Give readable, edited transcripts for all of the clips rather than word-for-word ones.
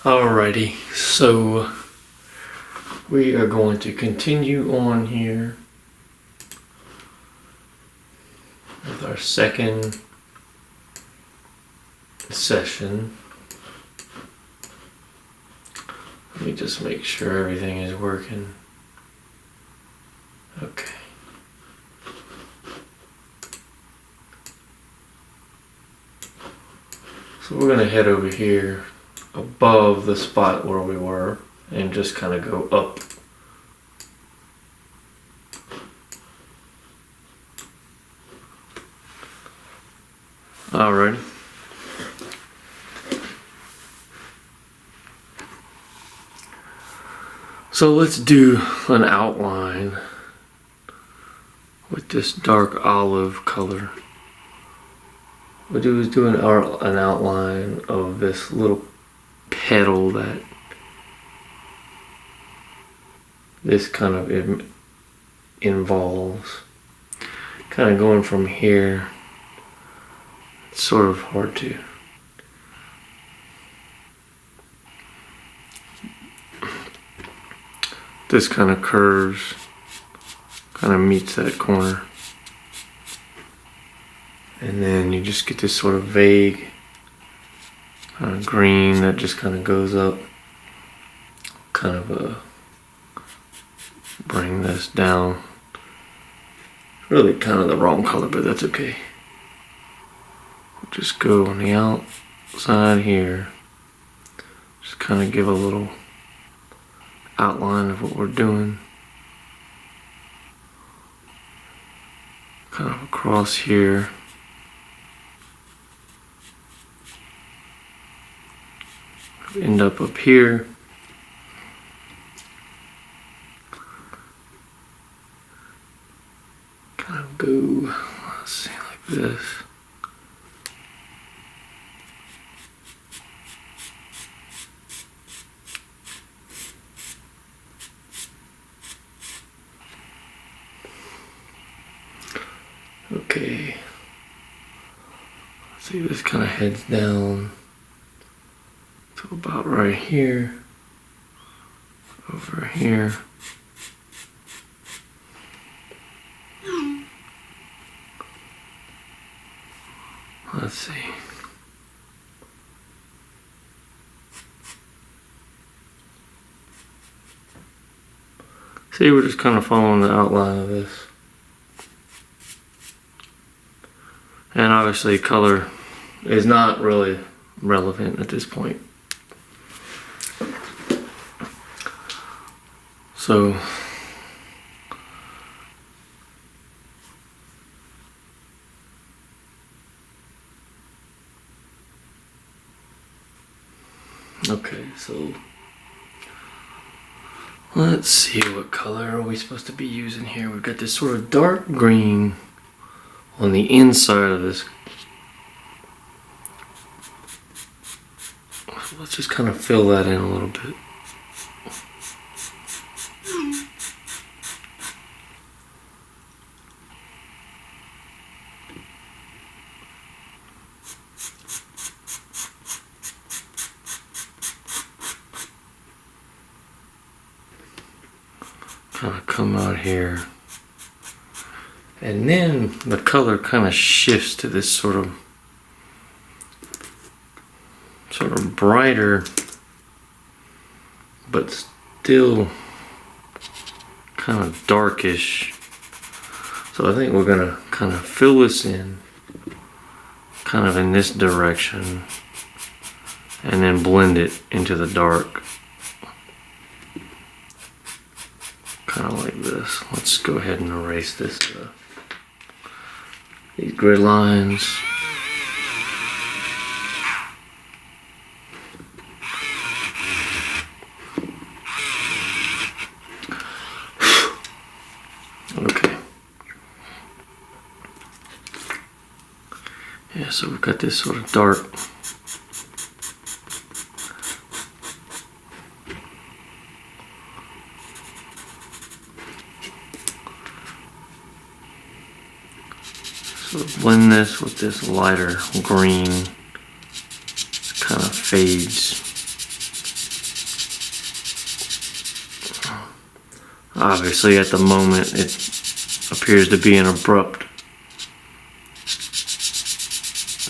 Alrighty, so we are going to continue on here with our second session. Let me just make sure everything is working. Okay. So we're going to head over here above the spot where we were and just kind of go up. Alright. So let's do an outline with this dark olive color. What we do is do an outline of this little petal that this kind of involves. Kind of going from here, it's sort of hard to. This kind of curves, kind of meets that corner. And then you just get this sort of vague green that just kind of goes up. Kind of bring this down. Really kind of the wrong color, but that's okay. Just go on the outside here. Just kind of give a little outline of what we're doing. Kind of across here. End up here. Kind of go, let's see, like this. Okay. See, this kind of heads down to about right here, over here. Let's see. See, we're just kind of following the outline of this. And obviously color is not really relevant at this point. So okay, so let's see, what color are we supposed to be using here? We've got this sort of dark green on the inside of this. So let's just kind of fill that in a little bit. Kind of come out here. And then the color kind of shifts to this sort of brighter, but still kind of darkish. So I think we're gonna kind of fill this in, kind of in this direction, and then blend it into the dark. Kind of like this. Let's go ahead and erase this. These grid lines. Okay. Yeah, so we've got this sort of dark. So blend this with this lighter green. It kind of fades Obviously at the moment it appears to be an abrupt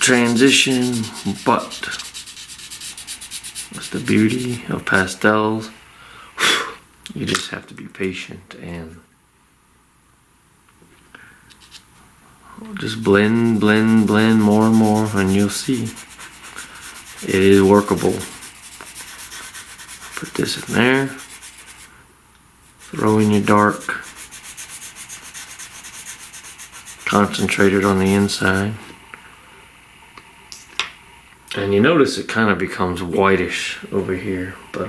transition, but that's the beauty of pastels. You just have to be patient and just blend more and more, and you'll see it is workable. Put this in there, throw in your dark, concentrate it on the inside, and you notice it kind of becomes whitish over here, but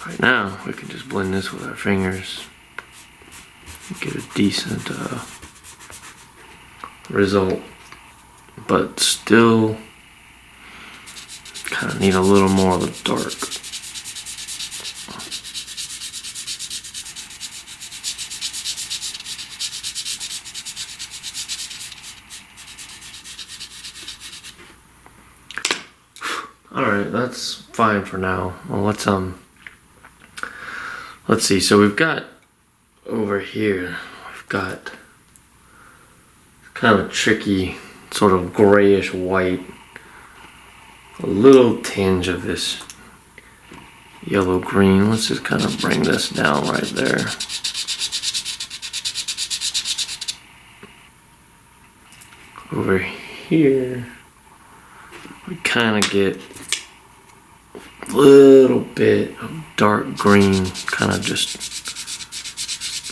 right now we can just blend this with our fingers and get a decent result, but still kind of need a little more of the dark. Alright, that's fine for now. Well, let's see. So we've got over here, we've got kind of tricky, sort of grayish white, a little tinge of this yellow green. Let's just kind of bring this down right there. Over here, we kind of get a little bit of dark green, kind of just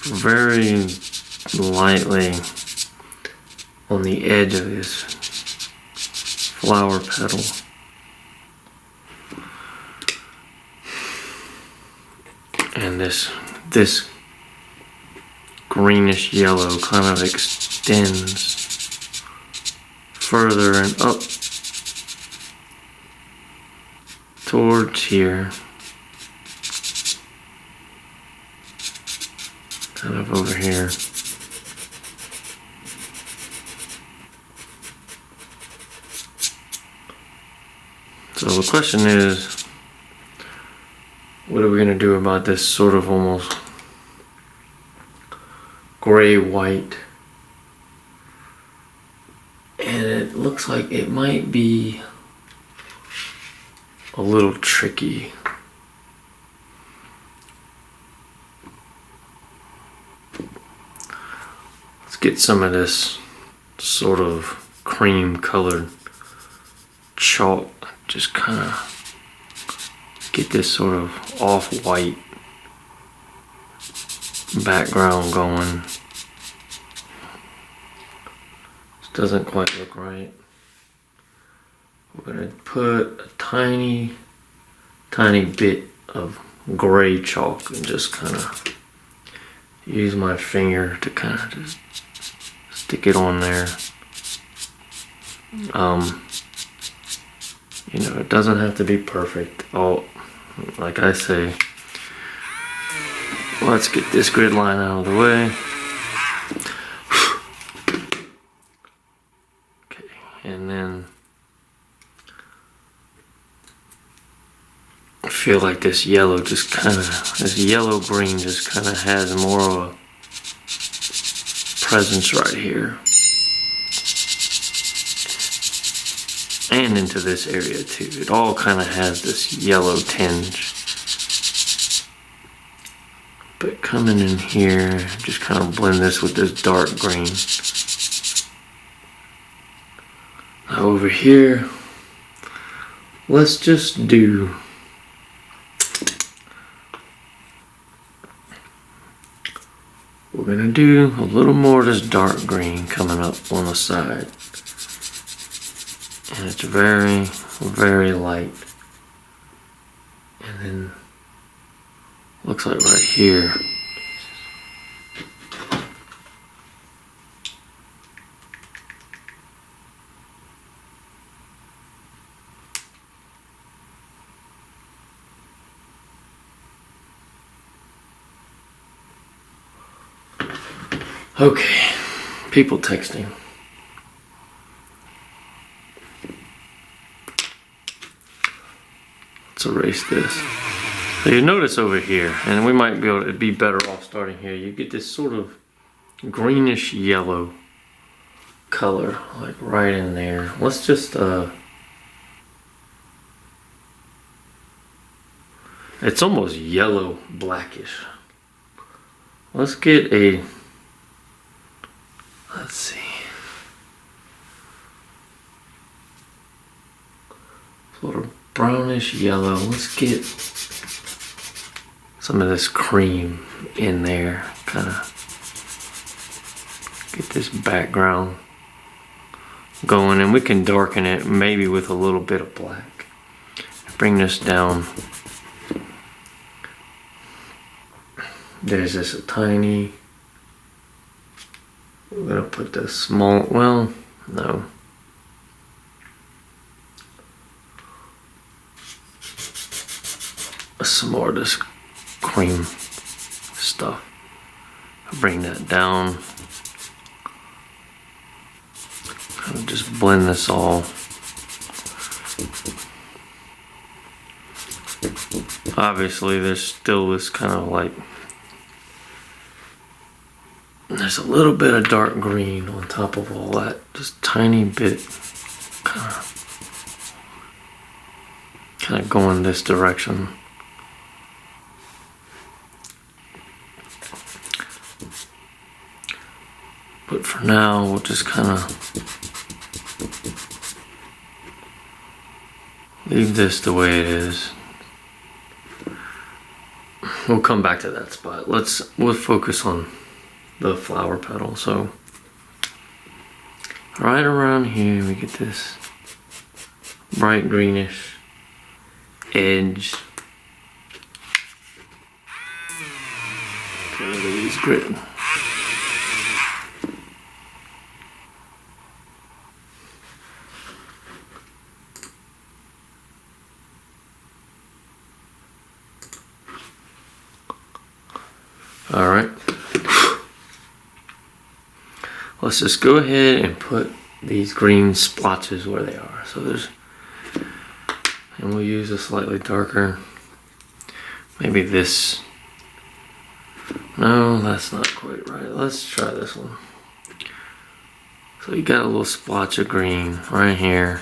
very lightly on the edge of this flower petal. And this greenish yellow kind of extends further and up towards here, kind of over here. So the question is, what are we going to do about this sort of almost gray-white? And it looks like it might be a little tricky. Let's get some of this sort of cream-colored chalk, just kind of get this sort of off-white background going. This doesn't quite look right. We're gonna put a tiny bit of gray chalk and just kind of use my finger to kind of just stick it on there. You know, it doesn't have to be perfect. Oh, like I say, let's get this grid line out of the way. Okay, and then I feel like this yellow just kind of, this yellow green just kind of has more of a presence right here. And into this area too. It all kind of has this yellow tinge. But coming in here, just kind of blend this with this dark green. Now over here, let's just do we're gonna do a little more of this dark green coming up on the side. And it's very, very light. And then looks like right here. Okay, people texting. Let's erase this. So you notice over here, and we might be able to be better off starting here, you get this sort of greenish yellow color, like right in there. Let's just, it's almost yellow blackish. Let's get a, let's see. Sort of brownish yellow. Let's get some of this cream in there. Kind of get this background going, and we can darken it maybe with a little bit of black. Bring this down. There's this tiny, we're gonna put the small, well, no. Some more of this cream stuff. Bring that down. Kind of just blend this all. Obviously, there's still this kind of like, there's a little bit of dark green on top of all that. Just tiny bit. Kind of going this direction. But for now, we'll just kind of leave this the way it is. We'll come back to that spot. We'll focus on the flower petal. So right around here, we get this bright greenish edge. Get rid of these grit. All right, let's just go ahead and put these green splotches where they are. So there's, and we'll use a slightly darker, maybe this. No, that's not quite right. Let's try this one. So you got a little splotch of green right here.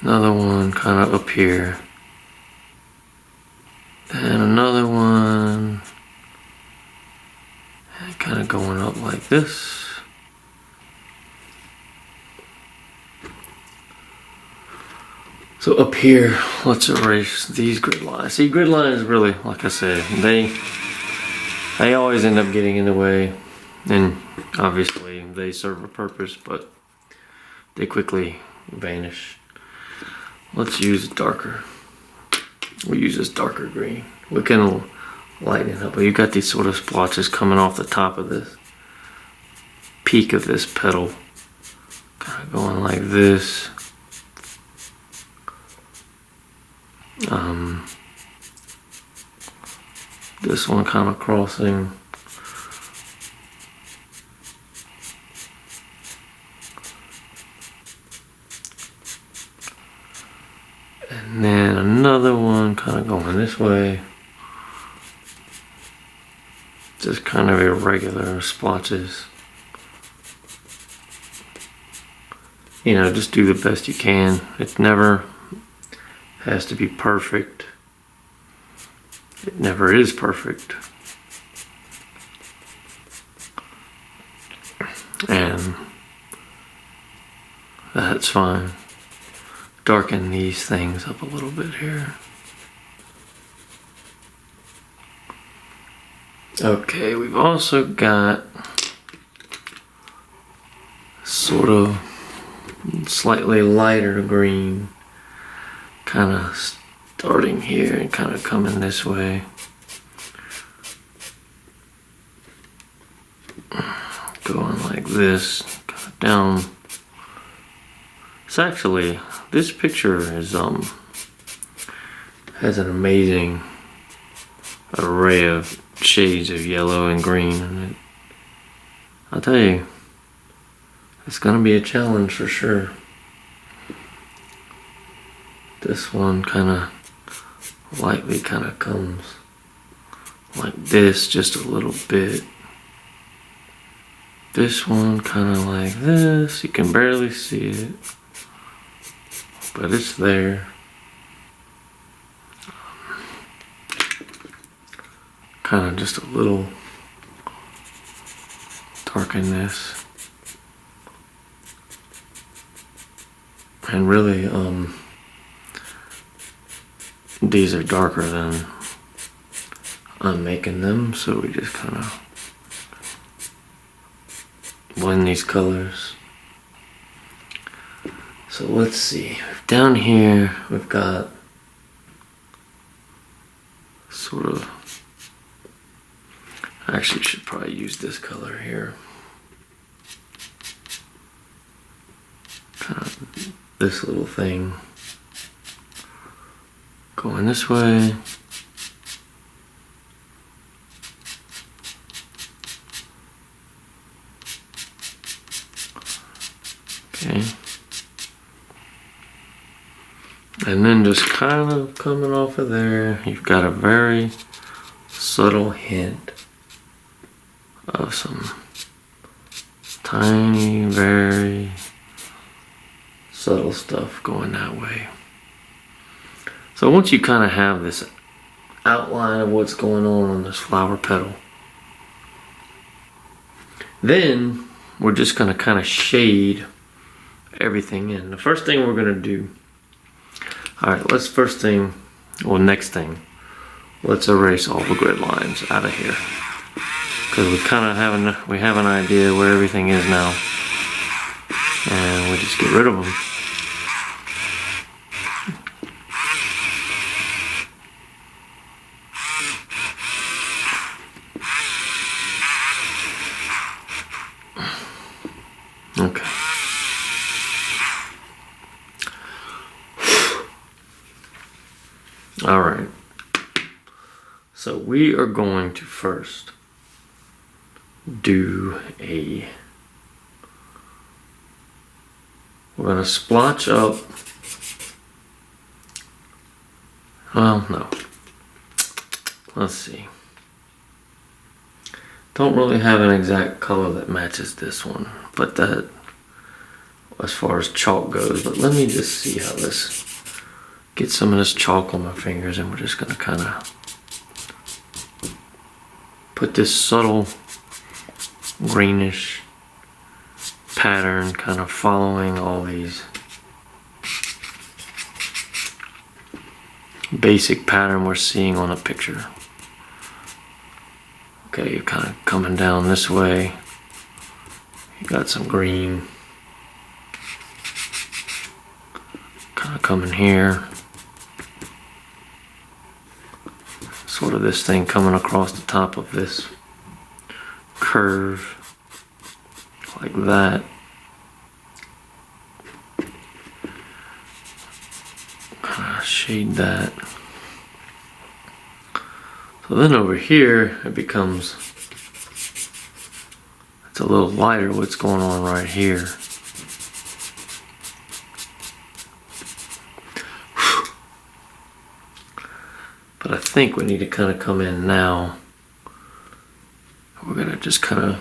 Another one kind of up here. Then another one. Kind of going up like this. So up here, let's erase these grid lines. See, grid lines really, like I said, they always end up getting in the way, and obviously they serve a purpose, but they quickly vanish. Let's use darker. We'll use this darker green. We can lighten it up, but you got these sort of splotches coming off the top of this peak of this petal, kind of going like this. This one kind of crossing. And then another one kind of going this way. Just kind of irregular splotches. You know, just do the best you can. It never has to be perfect. It never is perfect. And that's fine. Darken these things up a little bit here. Okay, we've also got sort of slightly lighter green, kind of starting here and kind of coming this way. Going like this, kind of down. It's actually, this picture is has an amazing array of shades of yellow and green, and I'll tell you, it's gonna be a challenge for sure. This one kind of lightly kind of comes like this, just a little bit. This one kind of like this. You can barely see it, but it's there. Kind of just a little darken this. And really, these are darker than I'm making them, so we just kind of blend these colors. So let's see. Down here, we've got sort of, I actually should probably use this color here. Kind of this little thing going this way. Okay. And then just kind of coming off of there, you've got a very subtle hint of some tiny, very subtle stuff going that way. So once you kind of have this outline of what's going on this flower petal, then we're just going to kind of shade everything in. The first thing we're going to do, alright, next thing, let's erase all the grid lines out of here. Because we kind of have an idea where everything is now. And we just get rid of them. Okay. All right. So we are going to first do we're going to splotch up. Well, no. Let's see. Don't really have an exact color that matches this one, but that, as far as chalk goes, but let me just see how this, get some of this chalk on my fingers, and we're just going to kind of put this subtle greenish pattern kind of following all these basic pattern we're seeing on a picture. Okay, you're kind of coming down this way. You got some green kind of coming here. Sort of this thing coming across the top of this curve like that. Kind of shade that. So then over here it becomes, it's a little lighter what's going on right here. But I think we need to kind of come in now. We're going to just kind of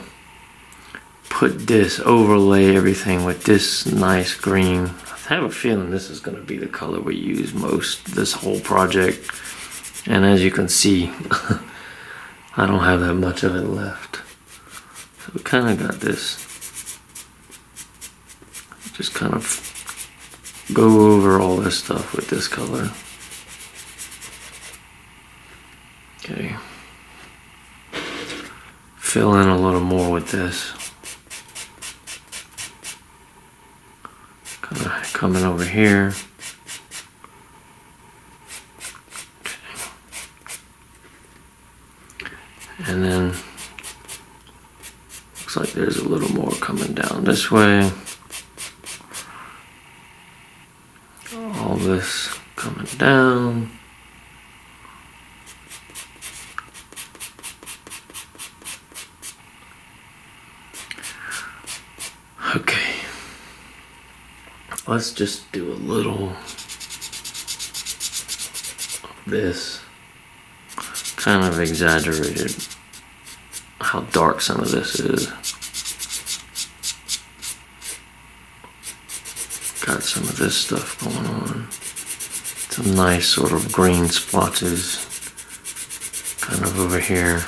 put this, overlay everything with this nice green. I have a feeling this is going to be the color we use most this whole project. And as you can see, I don't have that much of it left. So we kind of got this. Just kind of go over all this stuff with this color. Okay. Fill in a little more with this. Kind of coming over here. And then looks like there's a little more coming down this way. All this coming down. Okay. Let's just do a little this. Kind of exaggerated how dark some of this is. Got some of this stuff going on. Some nice sort of green splotches kind of over here.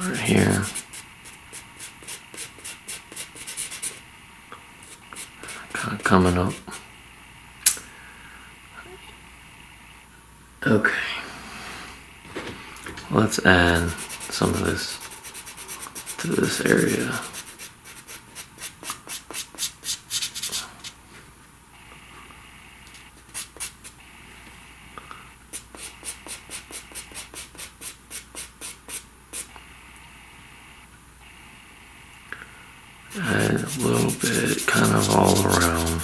Right here. Kind of coming up. Okay. Let's add some of this to this area. Add a little bit kind of all around.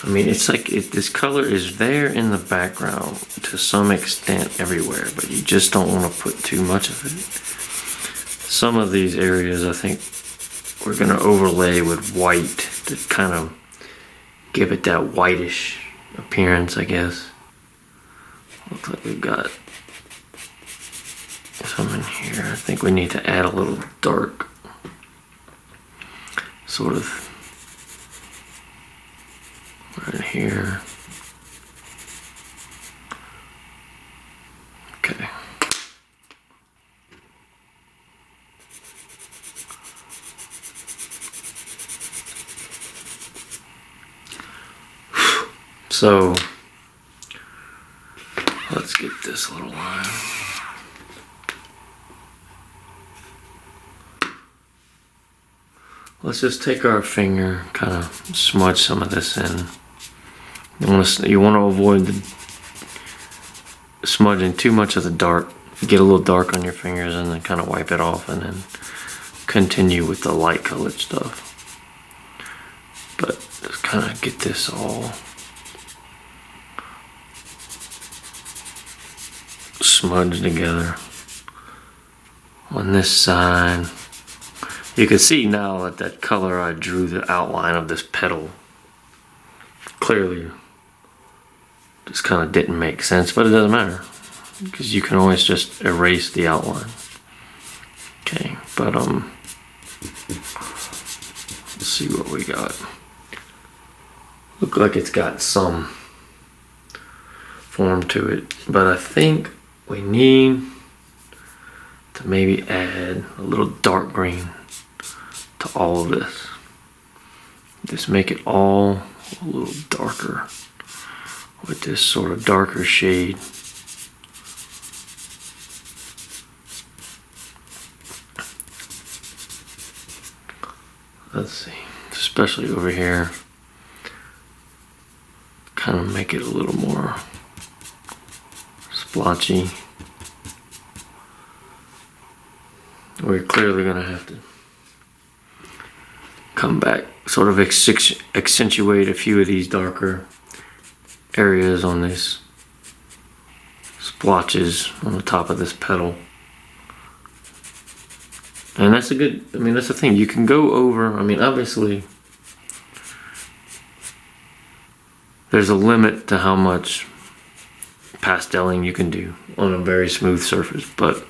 I mean, it's like this color is there in the background to some extent everywhere, but you just don't want to put too much of it. Some of these areas I think we're going to overlay with white to kind of give it that whitish appearance, I guess. Looks like we've got some in here. I think we need to add a little dark sort of right here. Okay. So let's get this little line. Let's just take our finger, kind of smudge some of this in. You want to avoid the smudging too much of the dark. Get a little dark on your fingers and then kind of wipe it off and then continue with the light colored stuff. But just kind of get this all smudged together on this side. You can see now that that color I drew the outline of this petal clearly just kind of didn't make sense, but it doesn't matter because you can always just erase the outline. Okay, but let's see what we got. Look like it's got some form to it, but I think we need to maybe add a little dark green to all of this. Just make it all a little darker with this sort of darker shade. Let's see, especially over here, kind of make it a little more splotchy. We're clearly going to have to come back, sort of accentuate a few of these darker areas on these splotches on the top of this petal. And that's a good, I mean, that's the thing. You can go over, I mean, obviously, there's a limit to how much pasteling you can do on a very smooth surface, but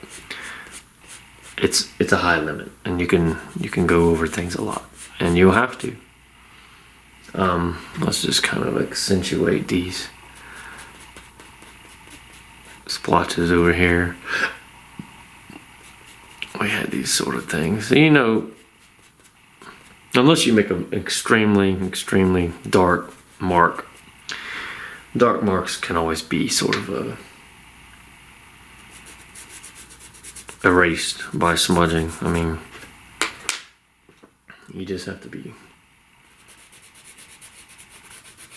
it's a high limit, and you can go over things a lot, and you'll have to. Let's just kind of accentuate these splotches over here. We had these sort of things, you know, unless you make an extremely dark mark. Dark marks can always be sort of erased by smudging. I mean, you just have to be,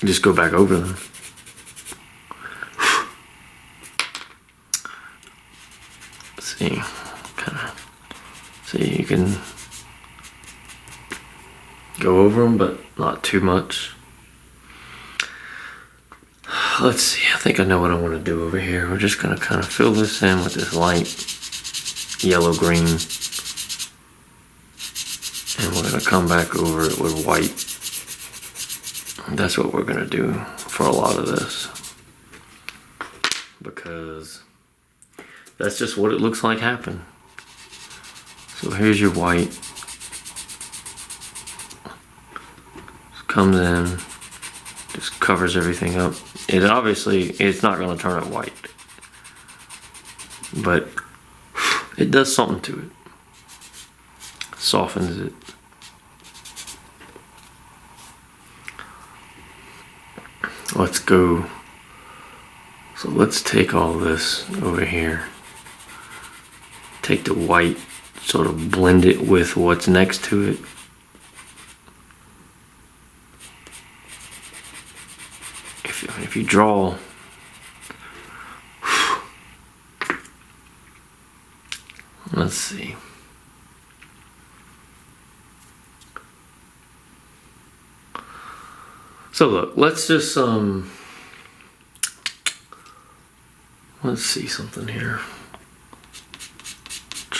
just go back over them. Let's see, kind of, see, you can go over them, but not too much. Let's see, I think I know what I want to do over here. We're just going to kind of fill this in with this light yellow-green. And we're going to come back over it with white. That's what we're gonna do for a lot of this, because that's just what it looks like happen. So here's your white. Comes in, just covers everything up. It obviously, it's not gonna turn it white, but it does something to it. Softens it. Let's go. So let's take all this over here. Take the white, sort of blend it with what's next to it. If you draw, let's see. So look, let's just let's see something here.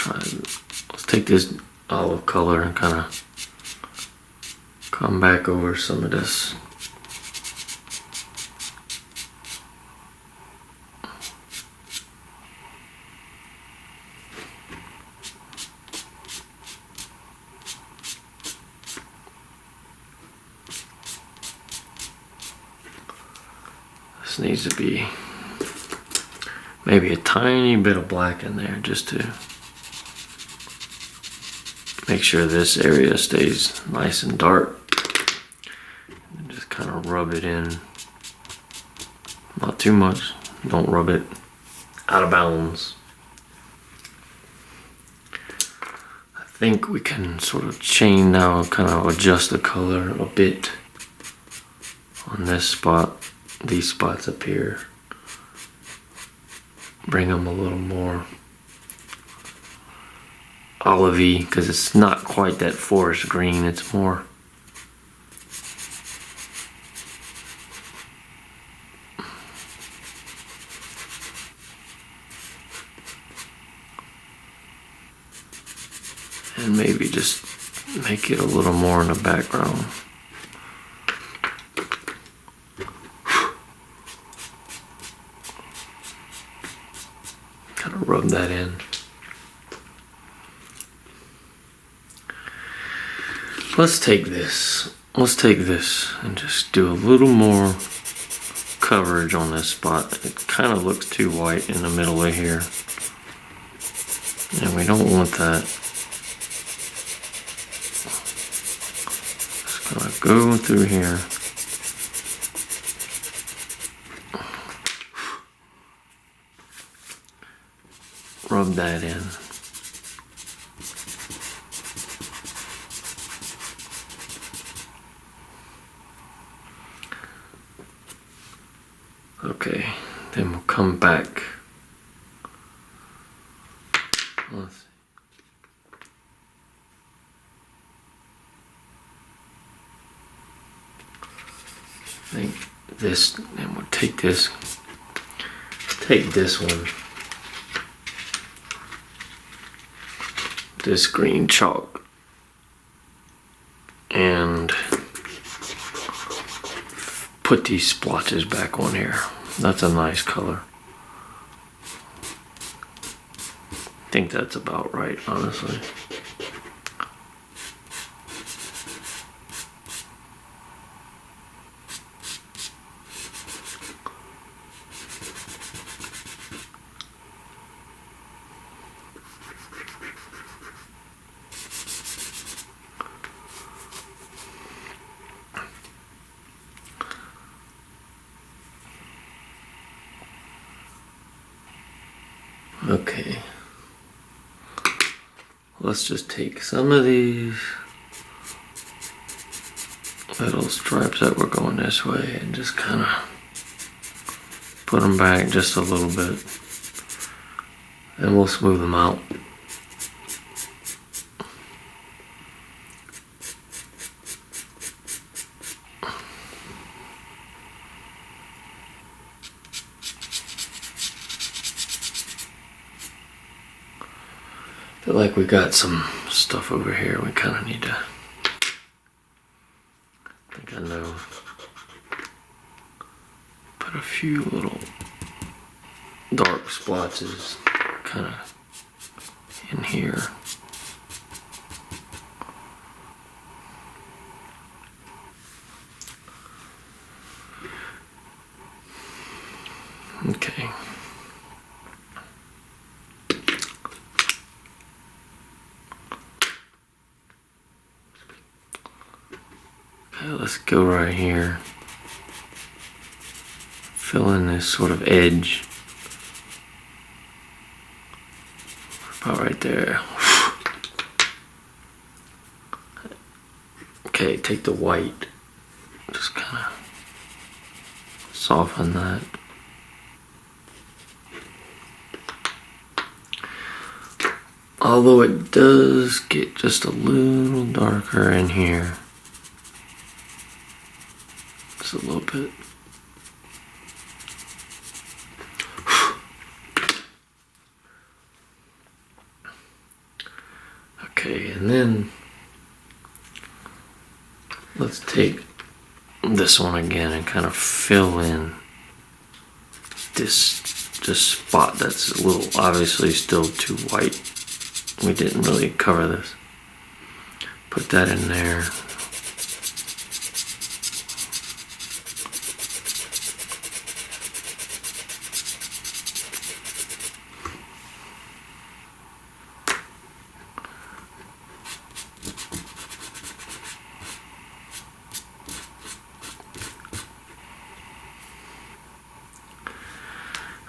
Let's take this olive color and kind of come back over some of this. This needs to be maybe a tiny bit of black in there just to make sure this area stays nice and dark. And just kind of rub it in. Not too much. Don't rub it out of bounds. I think we can sort of chain now, kind of adjust the color a bit on this spot. These spots up here, bring them a little more olivey, because it's not quite that forest green, it's more and maybe just make it a little more in the background. Kind of rub that in. Let's take this and just do a little more coverage on this spot. It kind of looks too white in the middle of here, and we don't want that. Just gonna go through here. Rub that in. Okay, then we'll come back. Let's see. I think this, and we'll take this one. This green chalk and put these splotches back on here. That's a nice color. I think that's about right, honestly. Okay, let's just take some of these little stripes that were going this way and just kind of put them back just a little bit, and we'll smooth them out. Feel like we got some stuff over here we kind of need to, I think I know. few little dark splotches kind of in here. Okay. Okay, let's go right here. Fill in this sort of edge. About right there. Okay, take the white. Just kind of soften that. Although it does get just a little darker in here. Just a little bit. Okay, and then let's take this one again and kind of fill in this spot that's a little obviously still too white. We didn't really cover this. Put that in there.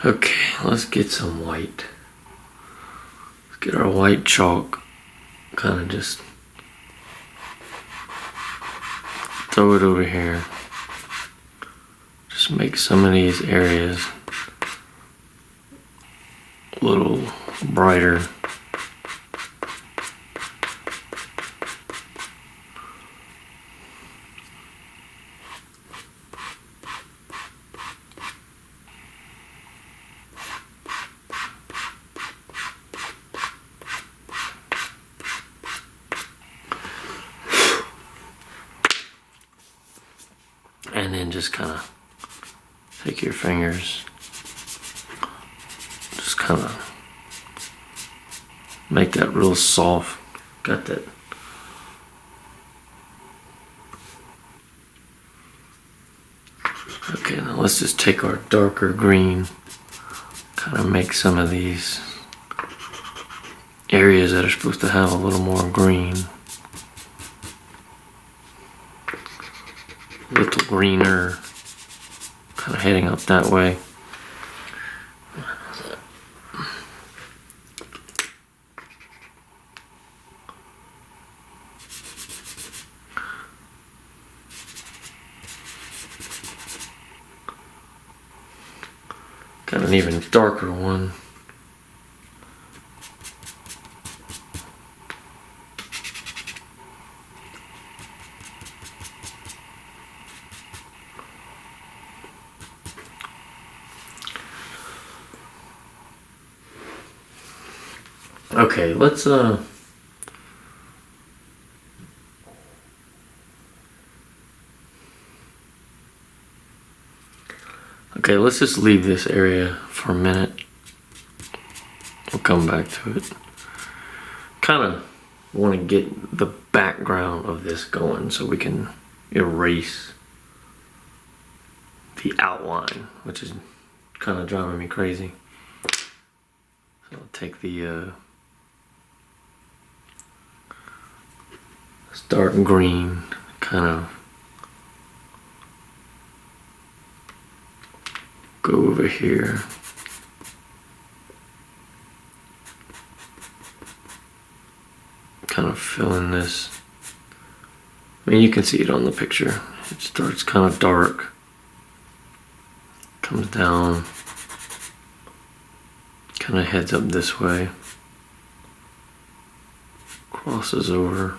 Okay, let's get some white. Let's get our white chalk. Kind of just throw it over here. Just make some of these areas a little brighter. And then just kind of take your fingers, just kind of make that real soft. Got that. Okay, now let's just take our darker green, kind of make some of these areas that are supposed to have a little more green. A little greener, kind of heading up that way. Got an even darker one. Okay, let's okay, let's just leave this area for a minute. We'll come back to it. Kind of want to get the background of this going so we can erase the outline, which is kind of driving me crazy. So I'll take the dark green, kind of go over here. Kind of fill in this. I mean, you can see it on the picture. It starts kind of dark, comes down, kind of heads up this way, crosses over.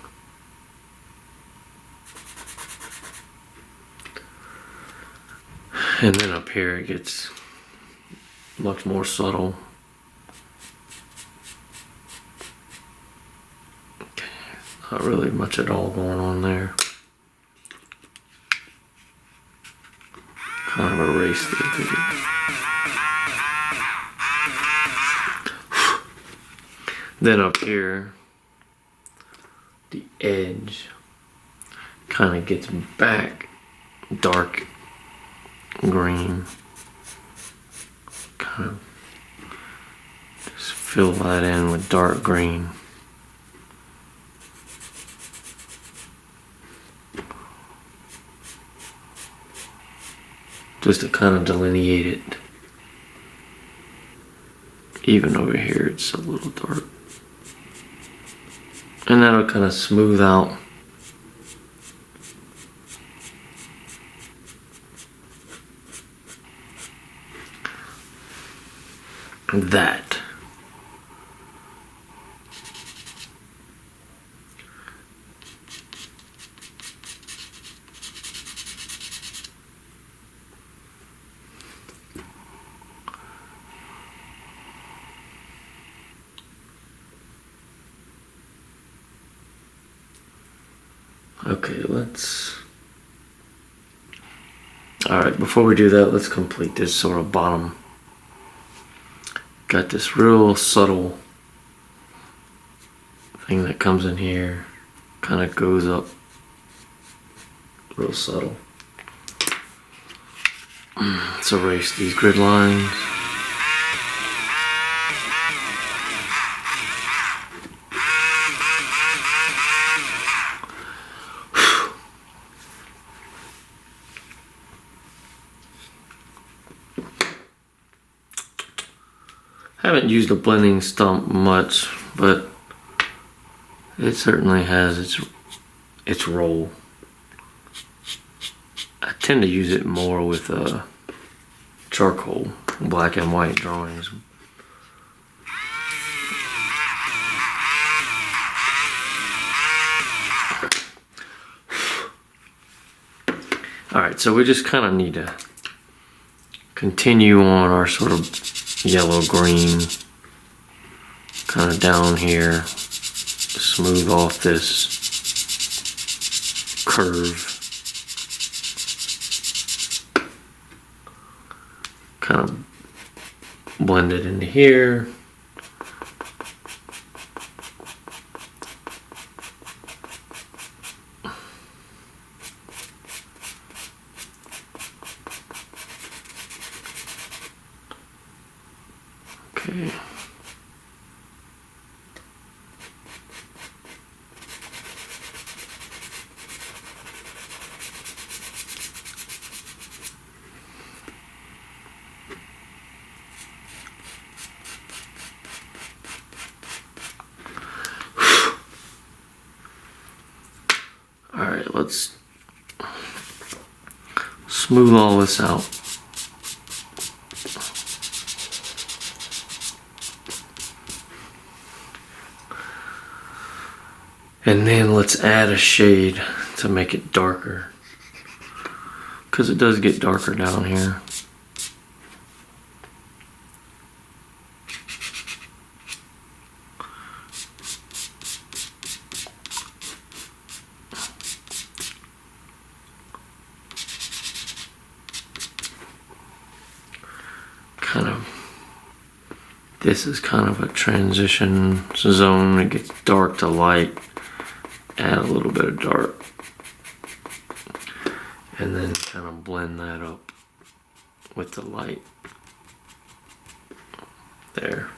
And then up here it gets much more subtle. Okay, not really much at all going on there. kind of erase the Then up here, the edge kind of gets back dark green. Kind of just fill that in with dark green. Just to kind of delineate it. Even over here, it's a little dark. And that'll kind of smooth out that. Okay, alright, before we do that, let's complete this sort of bottom. Got this real subtle thing that comes in here, kind of goes up real subtle. Let's erase these grid lines. Haven't used a blending stump much, but it certainly has its role. I tend to use it more with charcoal, black and white drawings. Alright, so we just kind of need to continue on our sort of yellow-green, kind of down here, smooth off this curve, kind of blend it into here. Okay. All right, let's smooth all this out. And then let's add a shade to make it darker, because it does get darker down here. This is kind of a transition zone. It gets dark to light. Add a little bit of dark. And then kind of blend that up with the light. There.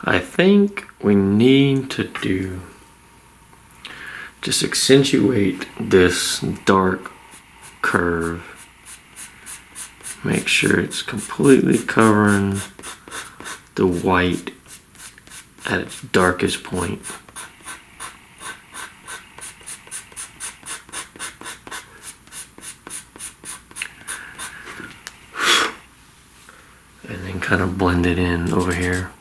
I think we need to just accentuate this dark curve. Make sure it's completely covering the white at its darkest point. And then kind of blend it in over here.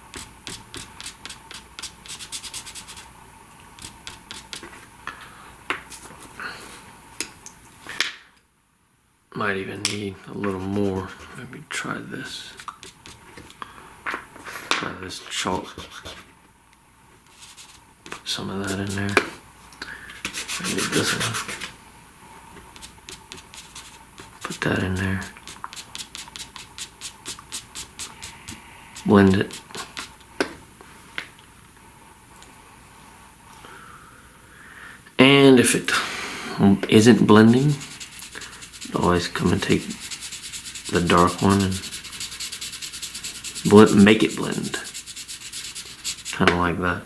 Might even need a little more. Maybe try this. Try this chalk. Put some of that in there. Maybe this one. that in there. Blend it. And if it isn't blending, always come and take the dark one and make it blend. Kind of like that.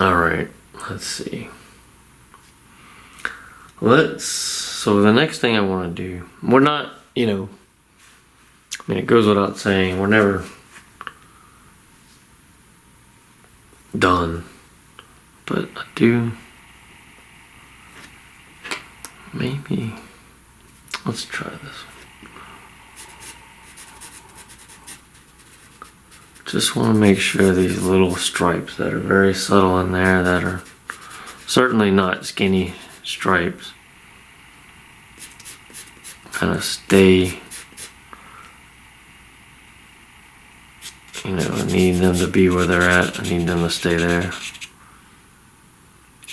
Alright, let's see. So the next thing I want to do, we're not, you know, I mean, it goes without saying, we're never done, but I do, maybe, let's try this. Just want to make sure these little stripes that are very subtle in there, that are certainly not skinny stripes, kind of stay, you know, I need them to be where they're at. I need them to stay there.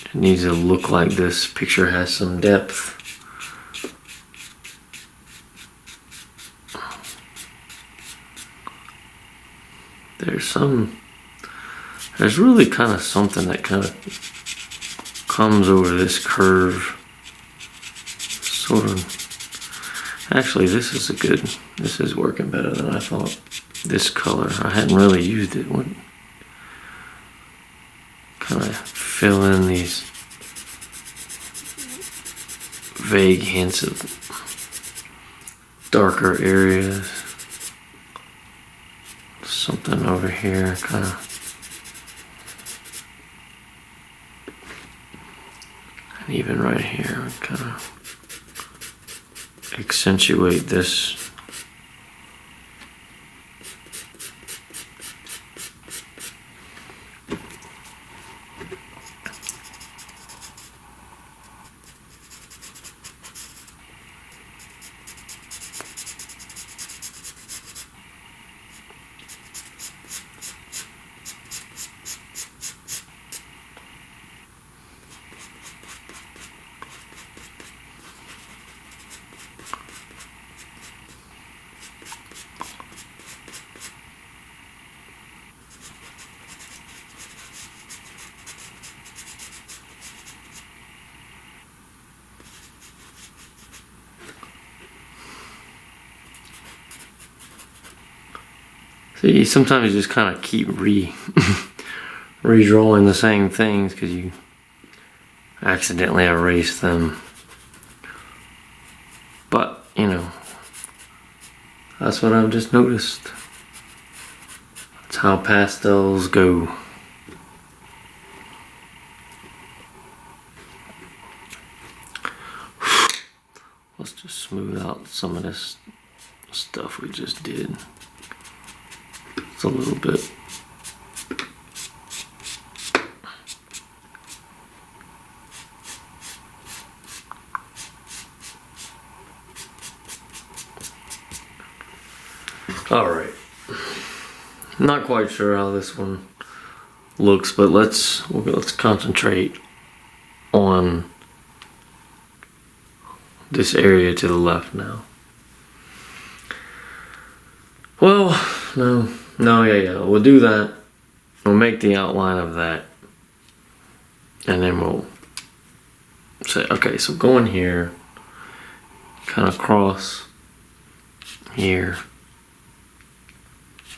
It needs to look like this picture has some depth. There's really kind of something that kind of comes over this curve. Sort of. Actually, this is working better than I thought. This color, I hadn't really used it. Kind of fill in these vague hints of darker areas. Something over here, kind of. And even right here, kind of accentuate this. See, sometimes you just kind of keep redrawing the same things because you accidentally erase them. But, you know, that's what I've just noticed. That's how pastels go. Let's just smooth out some of this stuff we just did. It's a little bit. All right. Not quite sure how this one looks, but let's concentrate on this area to the left now. Well, yeah, we'll do that. We'll make the outline of that, and then we'll say, okay, so go in here, kind of cross here,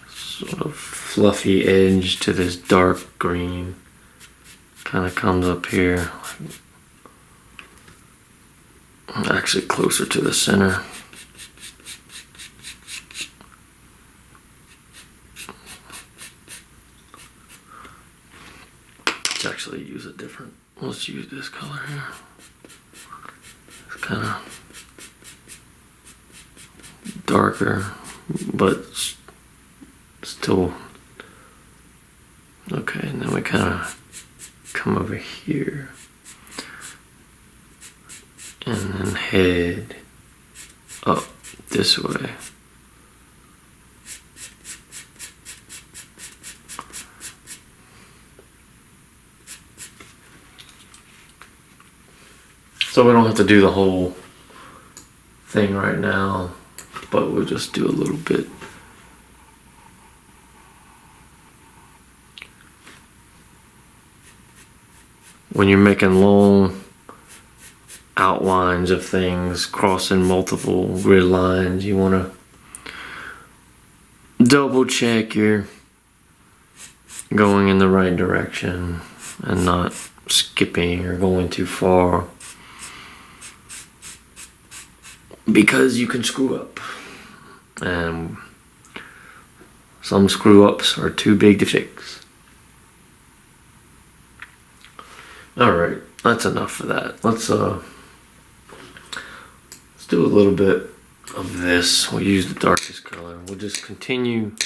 sort of fluffy edge to this dark green, kind of comes up here, actually closer to the center. Let's actually use a different, let's use this color here. It's kind of darker, but still okay. And then we kind of come over here and then head up this way. So we don't have to do the whole thing right now, but we'll just do a little bit. When you're making long outlines of things, crossing multiple grid lines, you want to double check you're going in the right direction and not skipping or going too far, because you can screw up, and some screw ups are too big to fix. Alright, that's enough for that. Let's do a little bit of this. We'll use the darkest color. We'll just continue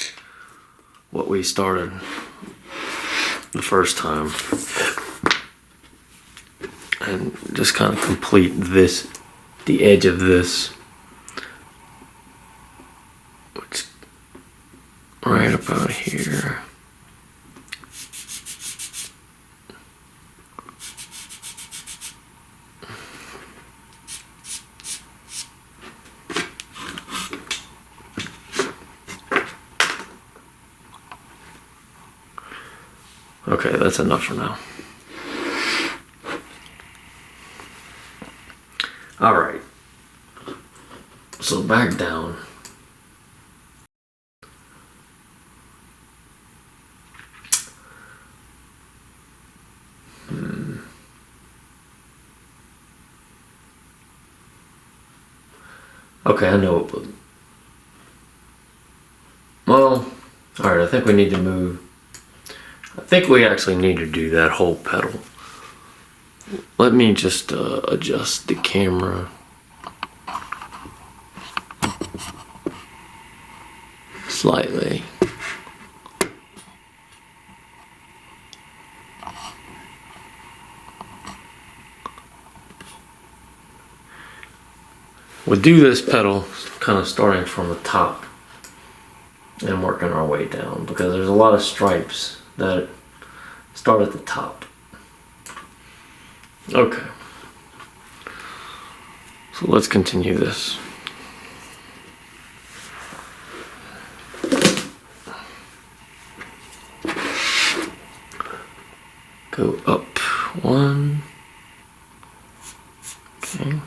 what we started the first time and just kind of complete this, the edge of this, which right about here. Okay, that's enough for now. Alright. So back down. Okay, I know it, but... Well, alright, I think we need to move. I think we actually need to do that whole pedal. Let me just adjust the camera slightly. We'll do this pedal kind of starting from the top and working our way down, because there's a lot of stripes that start at the top. Okay. So let's continue this. Go up one. Okay.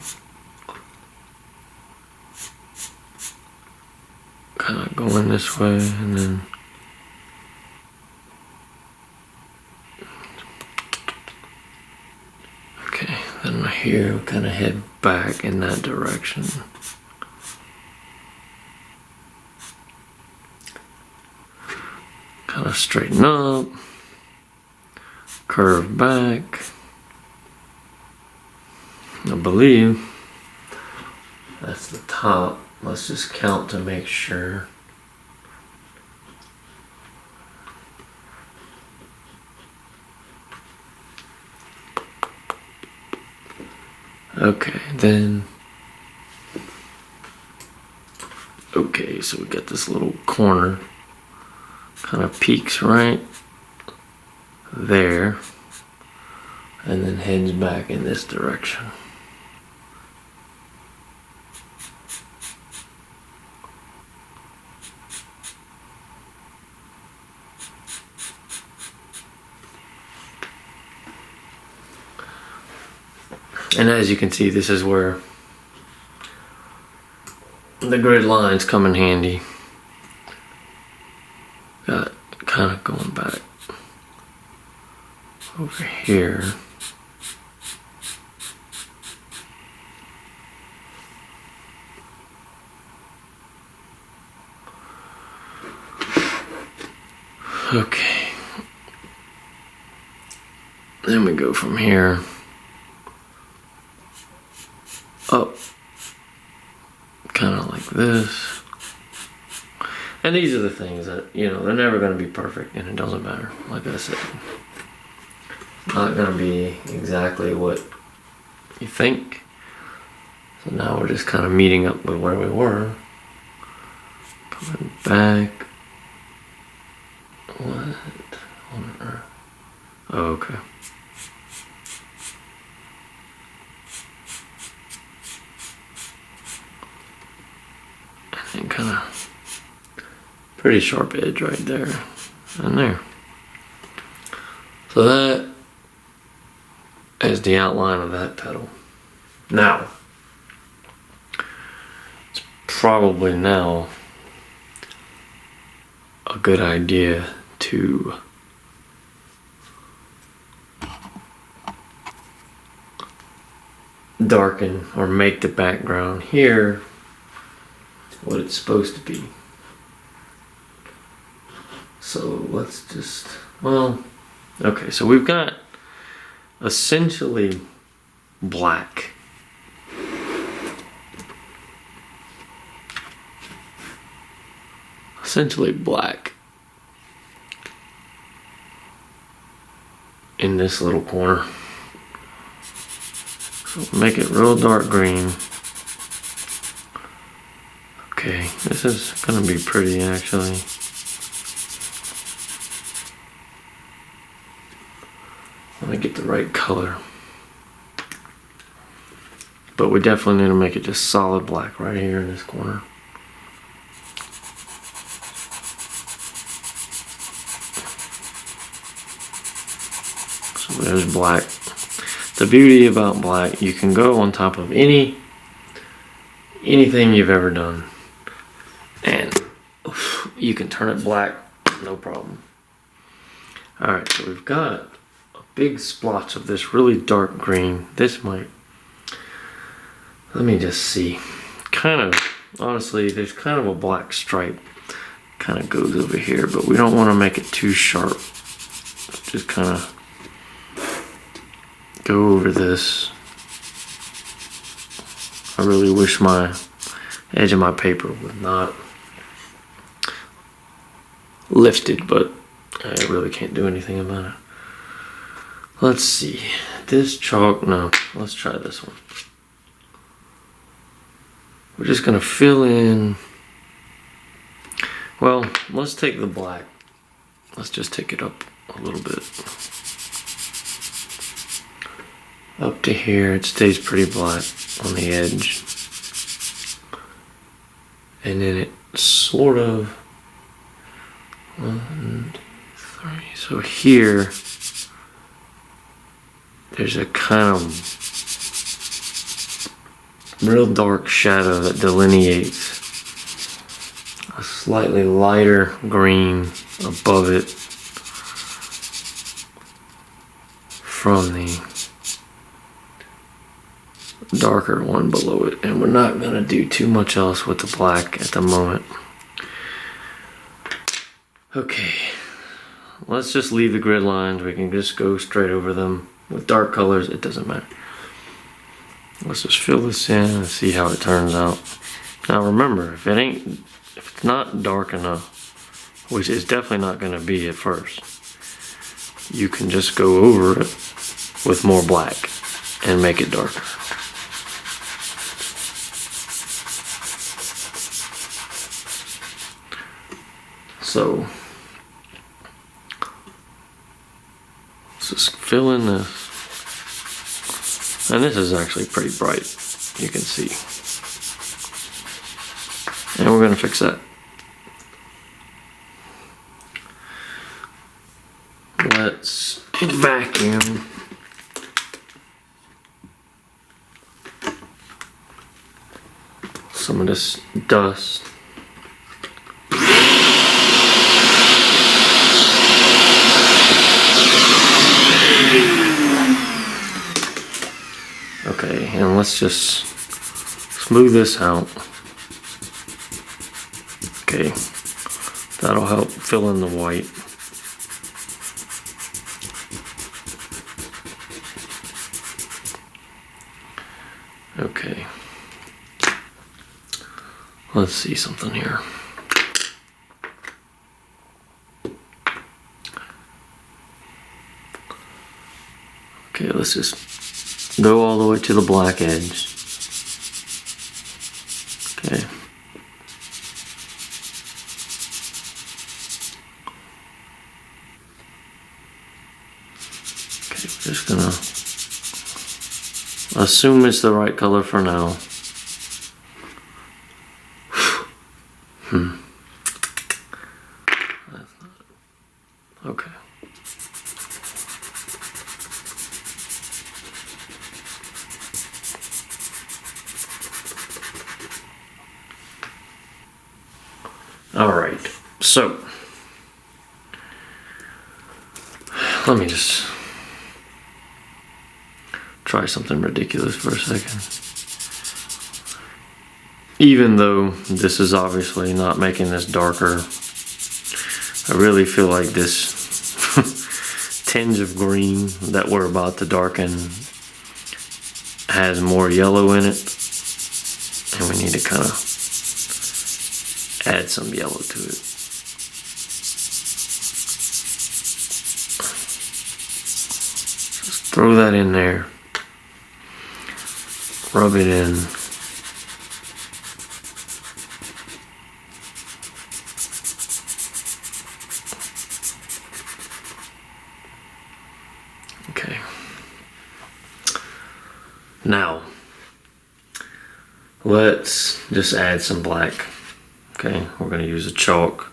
Kind of going this way and then then here we kind of head back in that direction. Kind of straighten up, curve back. I believe that's the top. Let's just count to make sure. Okay, then. Okay, so we got this little corner. Kind of peaks right there. And then heads back in this direction. And as you can see, this is where the grid lines come in handy. Got kind of going back over here. Okay. Then we go from here up, kind of like this. And these are the things that, you know, they're never going to be perfect, and it doesn't matter. Like I said, not going to be exactly what you think. So now we're just kind of meeting up with where we were. Coming back. What on earth? Oh, okay. kind of pretty sharp edge right there and there. So that is the outline of that petal. Now, it's probably now a good idea to darken or make the background here what it's supposed to be. So let's just, well, okay, so we've got essentially black. Essentially black in this little corner. So make it real dark green. Okay, this is gonna be pretty actually. Let me get the right color. But we definitely need to make it just solid black right here in this corner. So there's black. The beauty about black, you can go on top of anything you've ever done, and you can turn it black, no problem. Alright, so we've got a big splotch of this really dark green. This might, let me just see, kind of, honestly, there's kind of a black stripe kind of goes over here, but we don't want to make it too sharp. Just kind of go over this. I really wish my edge of my paper was not lifted, but I really can't do anything about it. Let's see. This chalk, no, let's try this one. We're just gonna fill in, well, let's take the black. Let's just take it up a little bit. Up to here, it stays pretty black on the edge. And then it sort of, 1, 2, 3. So here, there's a kind of real dark shadow that delineates a slightly lighter green above it from the darker one below it, and we're not going to do too much else with the black at the moment. Okay, let's just leave the grid lines. We can just go straight over them with dark colors. It doesn't matter. Let's just fill this in and see how it turns out. Now remember, if it's not dark enough, which it's definitely not going to be at first, you can just go over it with more black and make it darker. So let's just fill in this. And this is actually pretty bright, you can see. And we're going to fix that. Let's vacuum. Some of this dust. Okay, and let's just smooth this out. Okay, that'll help fill in the white. Okay, let's see something here. Okay, let's just go all the way to the black edge. Okay. Okay, we're just gonna assume it's the right color for now. Okay. All right, so let me just try something ridiculous for a second. Even though this is obviously not making this darker, I really feel like this tinge of green that we're about to darken has more yellow in it, and we need to kind of add some yellow to it. Just throw that in there, rub it in. Okay. Now, let's just add some black. Okay, we're going to use a chalk,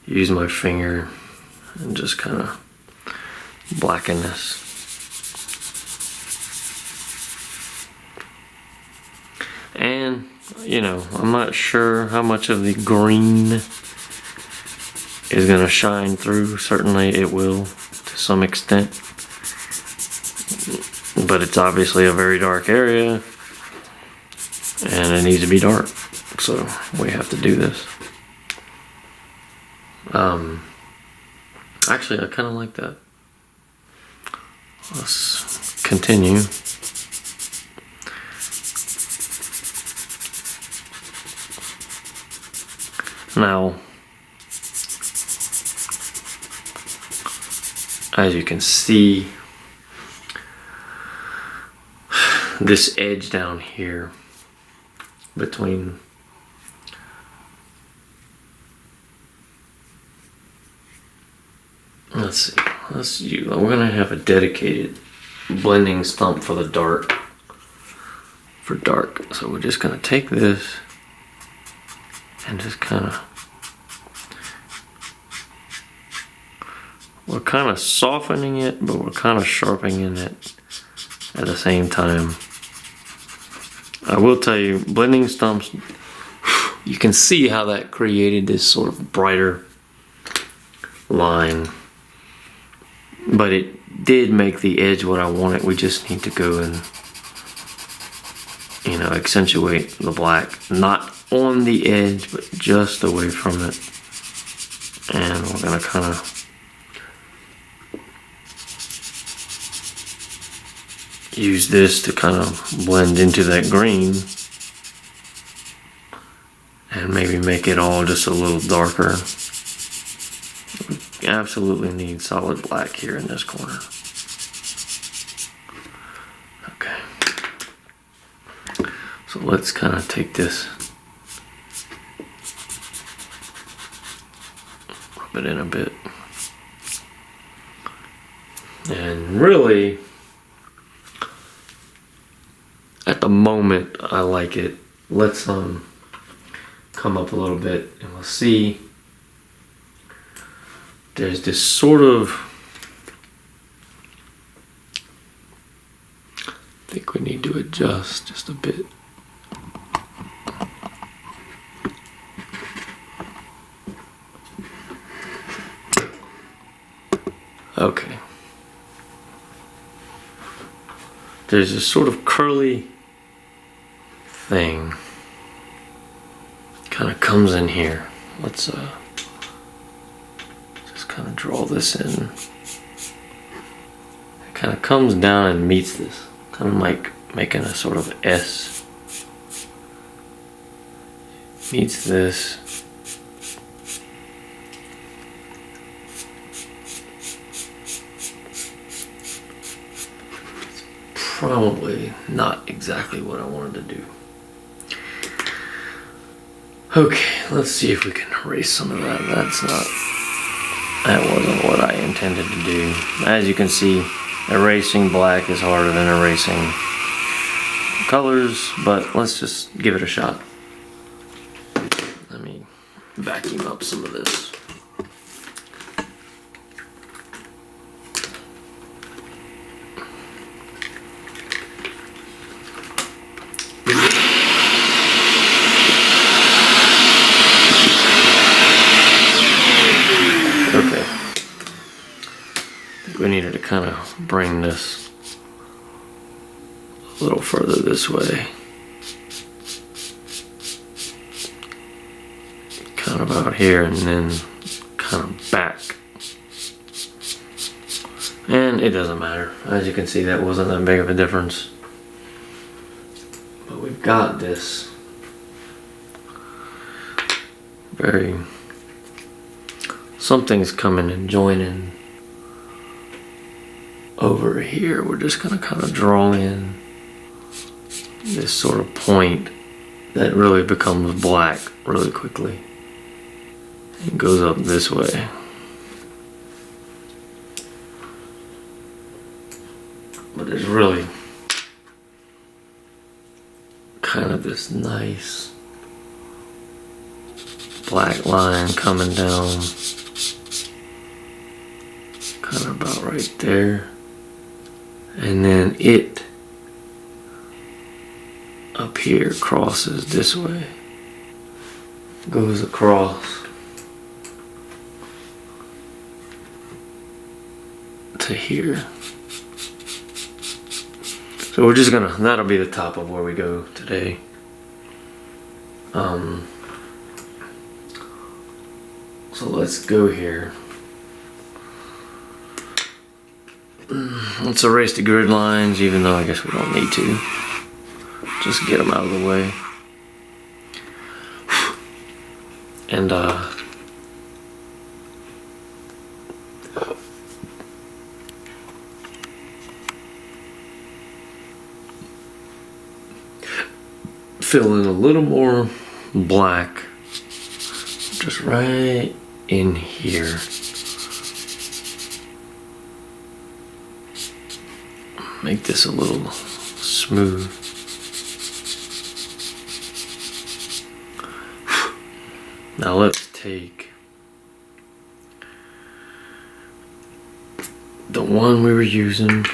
use my finger, and just kind of blacken this. And, you know, I'm not sure how much of the green is going to shine through. Certainly it will to some extent. But it's obviously a very dark area, and it needs to be dark. So we have to do this. Actually, I kind of like that. Let's continue. Now, as you can see, this edge down here between we're gonna have a dedicated blending stump for the dark. So we're just gonna take this and just we're kind of softening it, but we're kind of sharpening it at the same time. I will tell you, blending stumps, you can see how that created this sort of brighter line, but it did make the edge what I wanted. We just need to go and, you know, accentuate the black, not on the edge, but just away from it. And we're gonna kind of use this to kind of blend into that green and maybe make it all just a little darker. We absolutely need solid black here in this corner. Okay. So let's kind of take this, rub it in a bit. And really, at the moment, I like it. Let's come up a little bit and we'll see. There's this sort of, I think we need to adjust just a bit. Okay. There's this sort of curly thing kind of comes in here. Let's just kind of draw this in. It kind of comes down and meets this, kind of like making a sort of S. Meets this. Probably not exactly what I wanted to do. Okay, let's see if we can erase some of that. That wasn't what I intended to do. As you can see, erasing black is harder than erasing colors, but let's just give it a shot. Let vacuum up some of this. Okay. I think we needed to kind of bring this a little further this way. Kind of out here and then kind of back. And it doesn't matter. As you can see, that wasn't that big of a difference. But we've got this very... something's coming and joining over here. We're just gonna kind of draw in this sort of point that really becomes black really quickly. It goes up this way. But there's really kind of this nice black line coming down, kind of about right there. And then it up here crosses this way, goes across to here. So we're just gonna, that'll be the top of where we go today. So let's go here. Let's erase the grid lines, even though I guess we don't need to. Just get them out of the way. And fill in a little more black just right in here. Make this a little smooth. Now let's take the one we were using,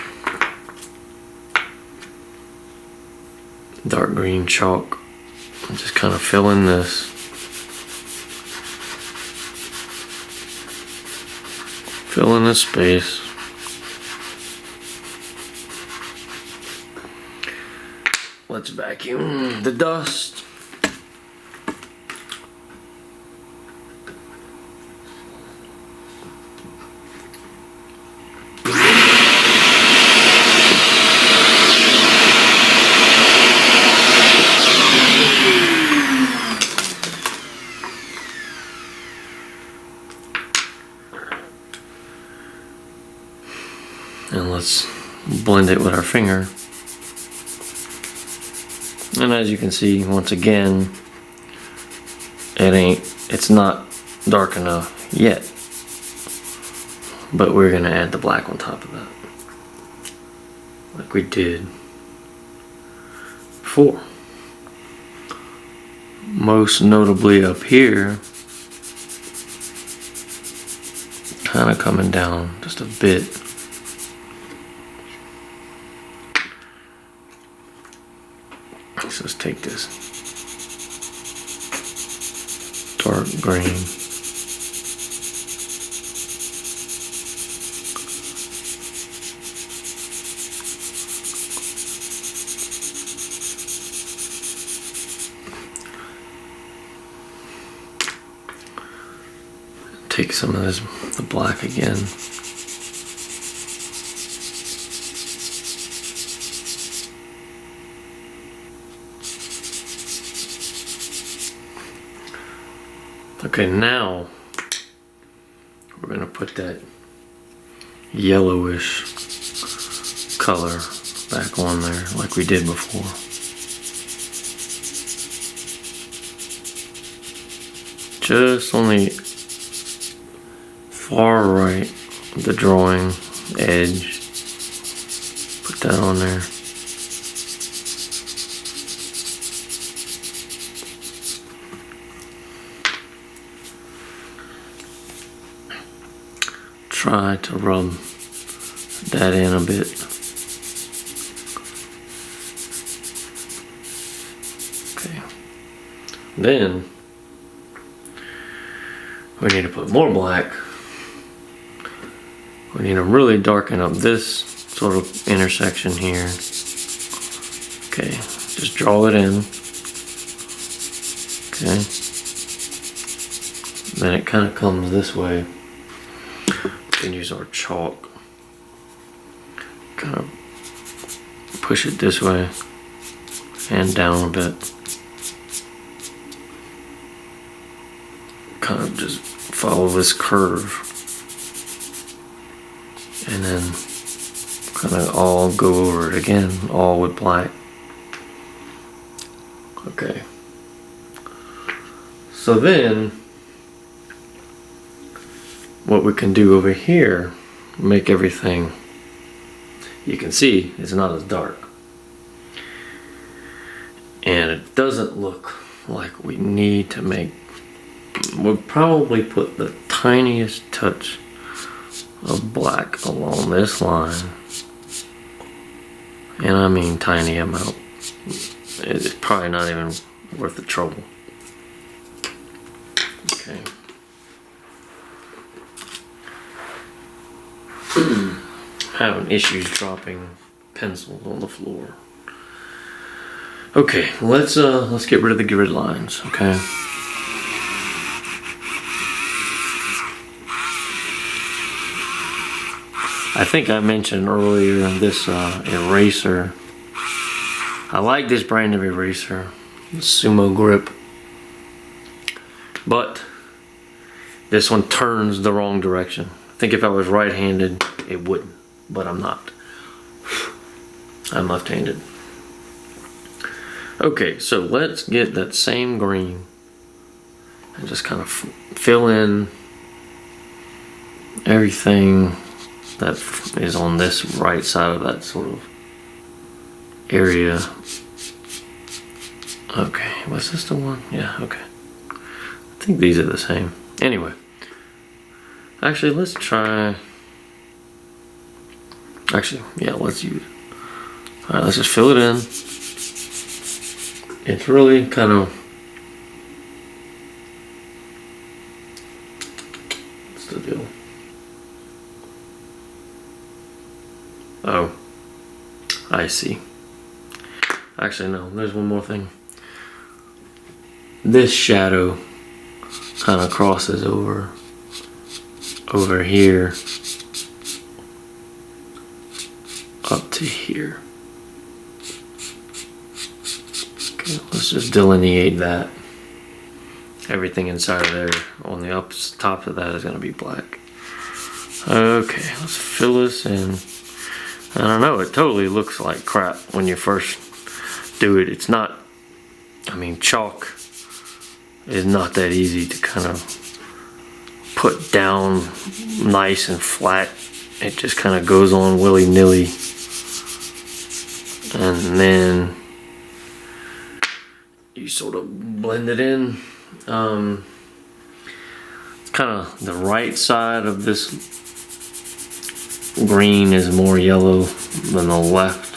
dark green chalk, and just kind of fill in this. Fill in this space. Let's vacuum the dust. And let's blend it with our finger. And as you can see, once again, it's not dark enough yet. But we're gonna add the black on top of that, like we did before. Most notably up here, kind of coming down just a bit. So let's take this dark green, take some of this, the black again. Okay, now we're going to put that yellowish color back on there like we did before. Just on the far right of the drawing edge. Put that on there. try to rub that in a bit. Okay. Then we need to put more black. We need to really darken up this sort of intersection here. Okay, just draw it in. Okay. Then it kind of comes this way. We can use our chalk. Kind of push it this way and down a bit. Kind of just follow this curve. And then kind of all go over it again, all with black. Okay. So then, what we can do over here, make everything, you can see it's not as dark. And it doesn't look like we need to make, we'll probably put the tiniest touch of black along this line. And I mean tiny amount. It's probably not even worth the trouble. Okay. Having issues dropping pencils on the floor. Okay, let's get rid of the grid lines, okay? I think I mentioned earlier this eraser. I like this brand of eraser, Sumo Grip, but this one turns the wrong direction. I think if I was right-handed, it wouldn't, but I'm not. I'm left-handed. Okay, so let's get that same green and just kind of fill in everything that is on this right side of that sort of area. Okay, was this the one? Yeah, okay. I think these are the same. Anyway, actually, let's try. Actually, yeah, let's use. All right, let's just fill it in. It's really kind of. What's the deal? Oh, I see. Actually, no, there's one more thing. This shadow kind of crosses over here up to here. Okay, let's just delineate that. Everything inside of there on the top of that is going to be black. Okay, let's fill this in. I don't know, it totally looks like crap when you first do it. It's not, I mean, chalk is not that easy to kind of put down nice and flat. It just kind of goes on willy-nilly. And then you sort of blend it in. It's kind of the right side of this green is more yellow than the left.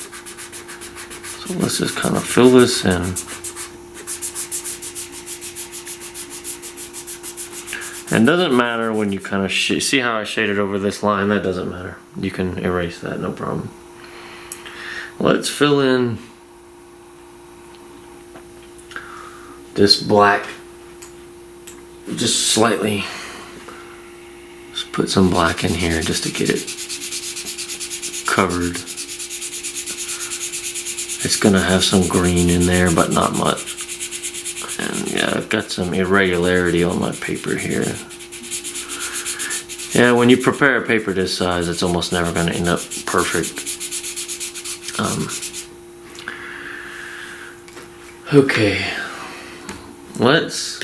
So let's just kind of fill this in. And it doesn't matter when you kind of see how I shaded over this line, that doesn't matter. You can erase that, no problem. Let's fill in this black just slightly. Just put some black in here just to get it covered. It's gonna have some green in there, but not much. And yeah, I've got some irregularity on my paper here. Yeah, when you prepare a paper this size, it's almost never gonna end up perfect. Okay, let's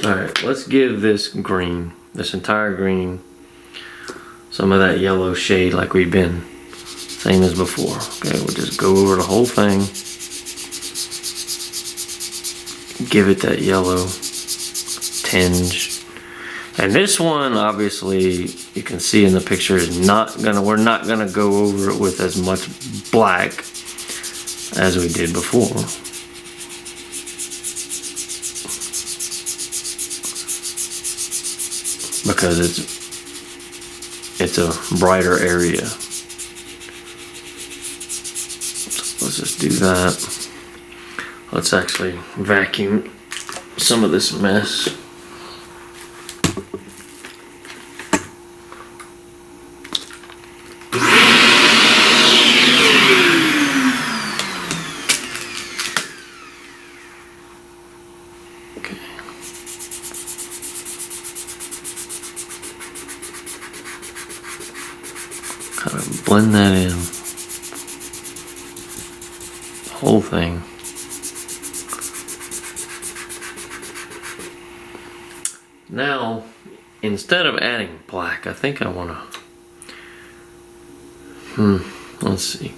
give this green, this entire green, some of that yellow shade like we've been same as before. Okay, we'll just go over the whole thing. Give it that yellow tinge. And this one, obviously, you can see in the picture, is not gonna, we're not gonna go over it with as much black as we did before. Because it's a brighter area. So let's just do that. Let's actually vacuum some of this mess. Kind of blend that in, the whole thing. Now, instead of adding black, I think I want to, let's see.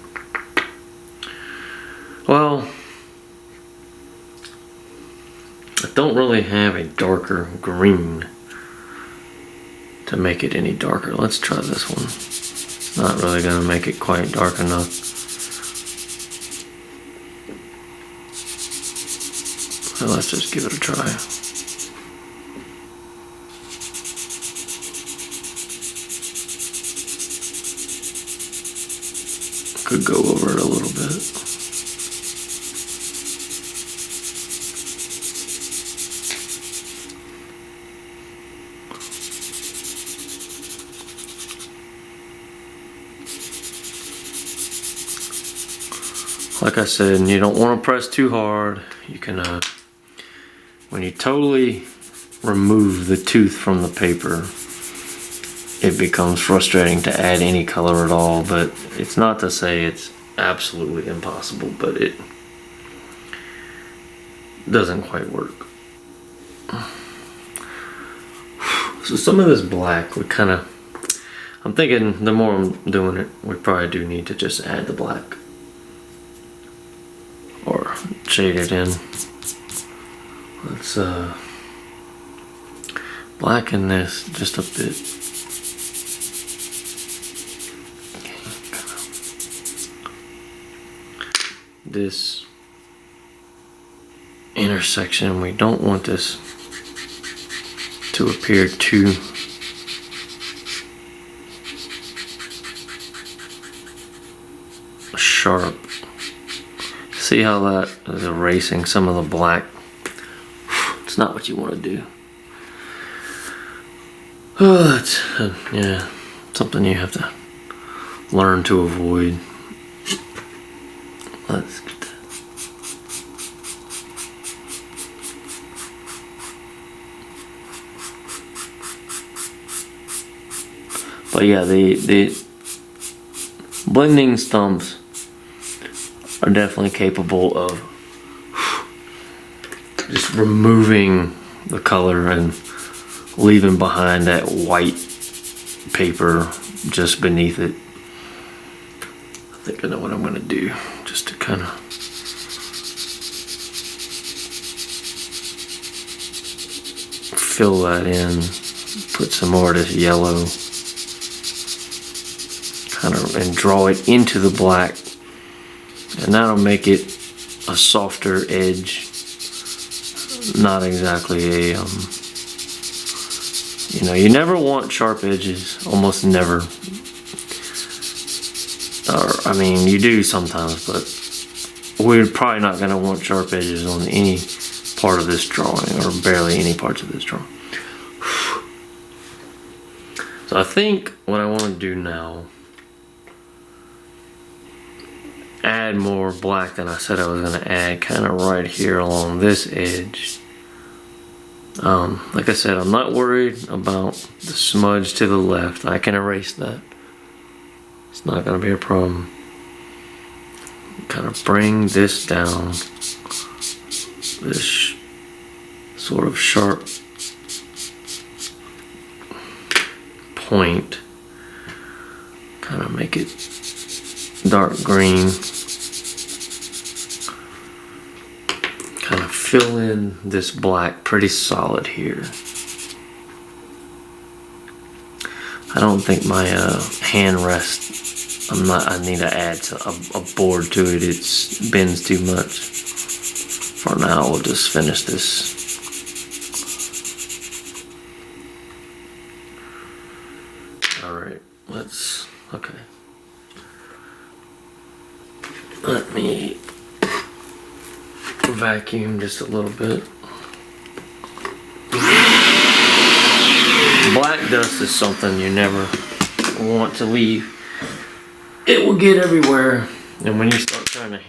Well, I don't really have a darker green to make it any darker. Let's try this one. Not really gonna make it quite dark enough. So let's just give it a try. Could go over it a little bit. Like I said, you don't want to press too hard. You can, when you totally remove the tooth from the paper, it becomes frustrating to add any color at all. But it's not to say it's absolutely impossible, but it doesn't quite work. So some of this black, we kind of, I'm thinking the more I'm doing it, we probably do need to just add the black. Or shade it in. Let's blacken this just a bit. This intersection, we don't want this to appear too sharp. See how that is erasing some of the black? It's not what you want to do. Oh, that's, yeah, something you have to learn to avoid. Let's get that. But yeah, the blending stumps are definitely capable of just removing the color and leaving behind that white paper just beneath it. I think I know what I'm gonna do, just to kind of fill that in, put some more of this yellow, kind of, and draw it into the black. And that'll make it a softer edge. Not exactly a, you know, you never want sharp edges, almost never. Or, I mean, you do sometimes, but we're probably not gonna want sharp edges on any part of this drawing, or barely any parts of this drawing. So I think what I want to do now, add more black than I said I was going to add, kind of right here along this edge. Like I said, I'm not worried about the smudge to the left. I can erase that. It's not going to be a problem. Kind of bring this down, this sort of sharp point, kind of make it dark green, kind of fill in this black pretty solid here. I don't think my hand rest, I need to add a board to it. It bends too much. For now, we'll just finish this. Alright, okay. Let me vacuum just a little bit. Black dust is something you never want to leave. It will get everywhere, and when you start trying to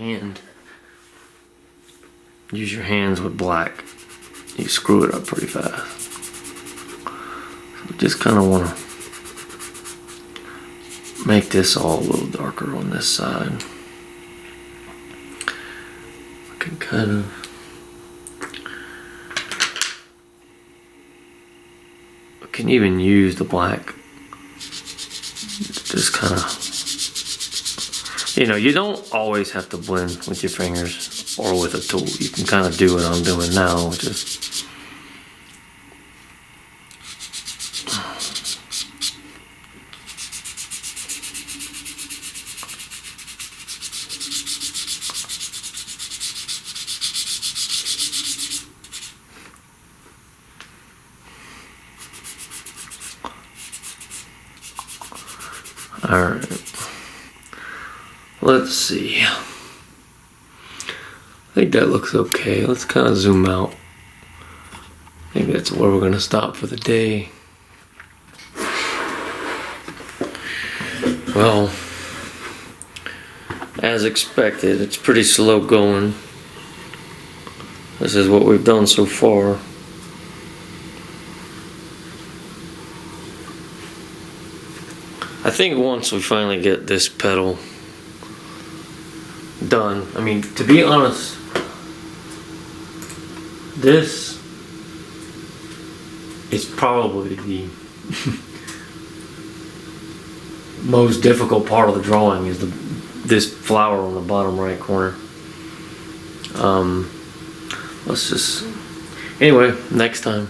use your hands with black, you screw it up pretty fast. So just kind of want to make this all a little darker on this side. I can kind of can even use the black. Just kind of, you don't always have to blend with your fingers or with a tool. You can kind of do what I'm doing now, just alright. Let's see. I think that looks okay. Let's kind of zoom out. I think that's where we're going to stop for the day. Well, as expected, it's pretty slow going. This is what we've done so far. I think once we finally get this pedal done, I mean, to be honest, this is probably the most difficult part of the drawing, is this flower on the bottom right corner. Let's just, anyway, next time.